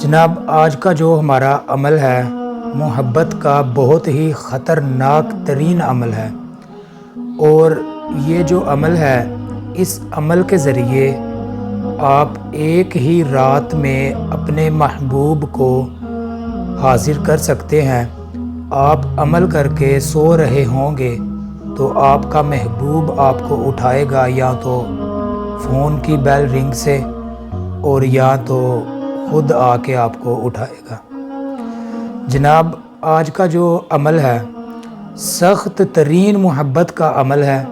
جناب آج کا جو ہمارا عمل ہے محبت کا بہت ہی خطرناک ترین عمل ہے، اور یہ جو عمل ہے اس عمل کے ذریعے آپ ایک ہی رات میں اپنے محبوب کو حاضر کر سکتے ہیں۔ آپ عمل کر کے سو رہے ہوں گے تو آپ کا محبوب آپ کو اٹھائے گا، یا تو فون کی بیل رنگ سے اور یا تو خود آ کے آپ کو اٹھائے گا۔ جناب آج کا جو عمل ہے سخت ترین محبت کا عمل ہے،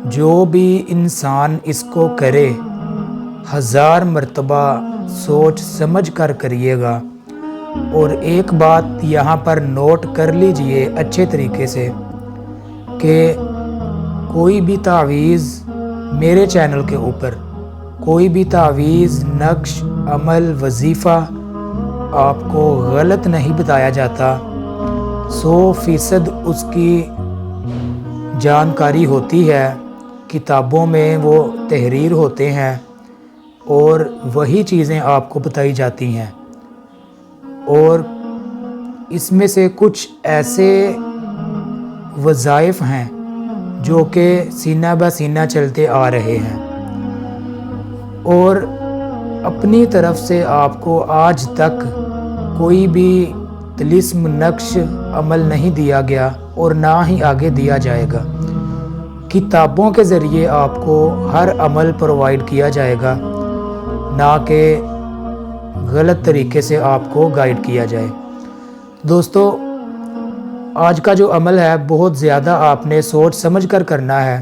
جو بھی انسان اس کو کرے 1000 مرتبہ سوچ سمجھ کر کریے گا۔ اور ایک بات یہاں پر نوٹ کر لیجئے اچھے طریقے سے کہ کوئی بھی تعویذ میرے چینل کے اوپر، کوئی بھی تعویذ، نقش، عمل، وظیفہ آپ کو غلط نہیں بتایا جاتا۔ 100% اس کی جانکاری ہوتی ہے، کتابوں میں وہ تحریر ہوتے ہیں اور وہی چیزیں آپ کو بتائی جاتی ہیں۔ اور اس میں سے کچھ ایسے وظائف ہیں جو کہ سینہ بہ سینہ چلتے آ رہے ہیں، اور اپنی طرف سے آپ کو آج تک کوئی بھی طلسم، نقش، عمل نہیں دیا گیا اور نہ ہی آگے دیا جائے گا۔ کتابوں کے ذریعے آپ کو ہر عمل پرووائیڈ کیا جائے گا، نہ کہ غلط طریقے سے آپ کو گائیڈ کیا جائے۔ دوستو آج کا جو عمل ہے بہت زیادہ آپ نے سوچ سمجھ کر کرنا ہے۔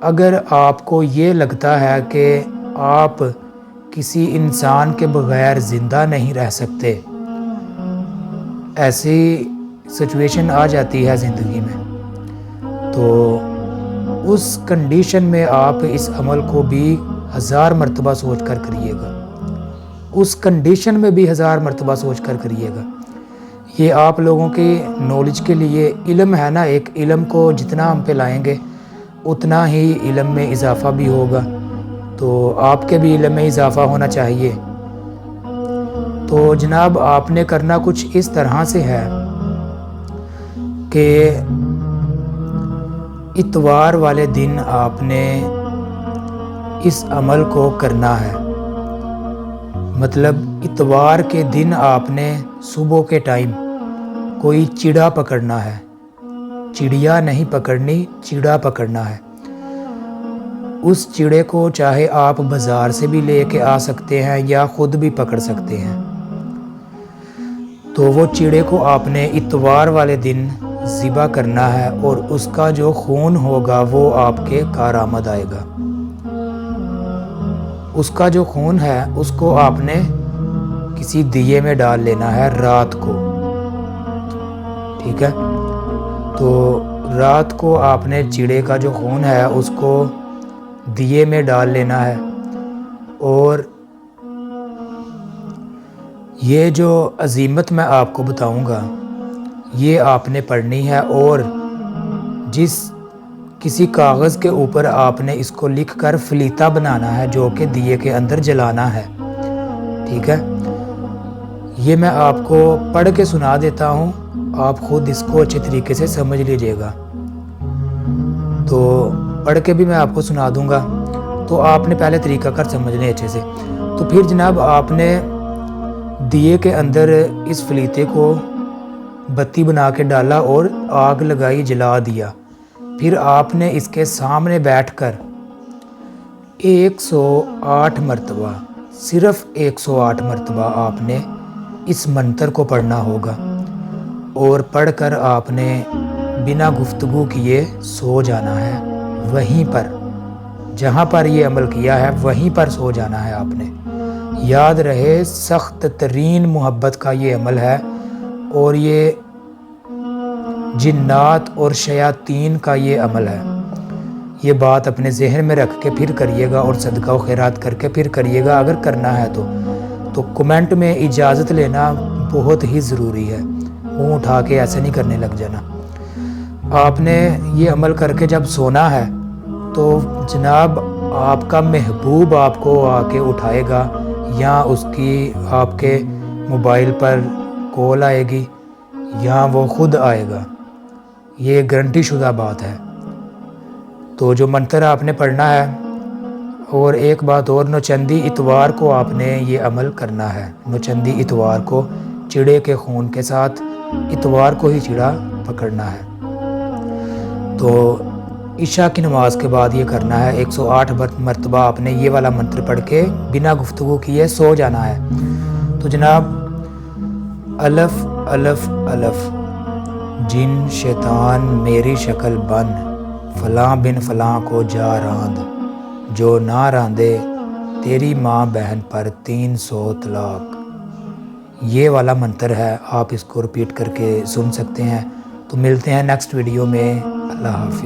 اگر آپ کو یہ لگتا ہے کہ آپ کسی انسان کے بغیر زندہ نہیں رہ سکتے، ایسی سچویشن آ جاتی ہے زندگی میں، تو اس کنڈیشن میں آپ اس عمل کو بھی 1000 مرتبہ سوچ کر کریے گا، اس کنڈیشن میں بھی 1000 مرتبہ سوچ کر کریے گا۔ یہ آپ لوگوں کی نالج کے لیے علم ہے نا، ایک علم کو جتنا ہم پہ لائیں گے اتنا ہی علم میں اضافہ بھی ہوگا، تو آپ کے بھی علم میں اضافہ ہونا چاہیے۔ تو جناب آپ نے کرنا کچھ اس طرح سے ہے کہ اتوار والے دن آپ نے اس عمل کو کرنا ہے۔ مطلب اتوار کے دن آپ نے صبح کے ٹائم کوئی چڑا پکڑنا ہے، چڑیا نہیں پکڑنی، چڑا پکڑنا ہے۔ اس چڑے کو چاہے آپ بازار سے بھی لے کے آ سکتے ہیں یا خود بھی پکڑ سکتے ہیں۔ تو وہ چڑے کو آپ نے اتوار والے دن ذبح کرنا ہے، اور اس کا جو خون ہوگا وہ آپ کے کارآمد آئے گا۔ اس کا جو خون ہے اس کو آپ نے کسی دیے میں ڈال لینا ہے رات کو، ٹھیک ہے؟ تو رات کو آپ نے چڑے کا جو خون ہے اس کو دیے میں ڈال لینا ہے، اور یہ جو عزیمت میں آپ کو بتاؤں گا یہ آپ نے پڑھنی ہے، اور کسی کاغذ کے اوپر آپ نے اس کو لکھ کر فلیتا بنانا ہے جو کہ دیے کے اندر جلانا ہے، ٹھیک ہے؟ یہ میں آپ کو پڑھ کے سنا دیتا ہوں، آپ خود اس کو اچھے طریقے سے سمجھ لیجئے گا۔ تو پڑھ کے بھی میں آپ کو سنا دوں گا، تو آپ نے پہلے طریقہ کار سمجھ لیں اچھے سے۔ تو پھر جناب آپ نے دیے کے اندر اس فلیتے کو بتی بنا کے ڈالا اور آگ لگائی، جلا دیا۔ پھر آپ نے اس کے سامنے بیٹھ کر 108 مرتبہ، صرف 108 مرتبہ آپ نے اس منتر کو پڑھنا ہوگا، اور پڑھ کر آپ نے بنا گفتگو کیے سو جانا ہے۔ وہیں پر جہاں پر یہ عمل کیا ہے وہیں پر سو جانا ہے آپ نے۔ یاد رہے سخت ترین محبت کا یہ عمل ہے، اور یہ جنات اور شیاطین کا یہ عمل ہے۔ یہ بات اپنے ذہن میں رکھ کے پھر کریے گا، اور صدقہ و خیرات کر کے پھر کریے گا اگر کرنا ہے تو کمنٹ میں اجازت لینا بہت ہی ضروری ہے، منہ اٹھا کے ایسے نہیں کرنے لگ جانا۔ آپ نے یہ عمل کر کے جب سونا ہے تو جناب آپ کا محبوب آپ کو آ کے اٹھائے گا، یا اس کی آپ کے موبائل پر کال آئے گی یا وہ خود آئے گا، یہ گارنٹی شدہ بات ہے۔ تو جو منتر آپ نے پڑھنا ہے، اور ایک بات اور، نوچندی اتوار کو آپ نے یہ عمل کرنا ہے۔ نوچندی اتوار کو چڑے کے خون کے ساتھ اتوار کو ہی چڑا پکڑنا ہے۔ تو عشاء کی نماز کے بعد یہ کرنا ہے۔ 108 مرتبہ آپ نے یہ والا منتر پڑھ کے بنا گفتگو کیے سو جانا ہے۔ تو جناب، الف الف الف، جن شیطان میری شکل بن، فلاں بن فلاں کو جا راند، جو نہ راندے تیری ماں بہن پر 300 طلاق۔ یہ والا منتر ہے، آپ اس کو ریپیٹ کر کے سن سکتے ہیں۔ تو ملتے ہیں نیکسٹ ویڈیو میں۔ اللہ حافظ۔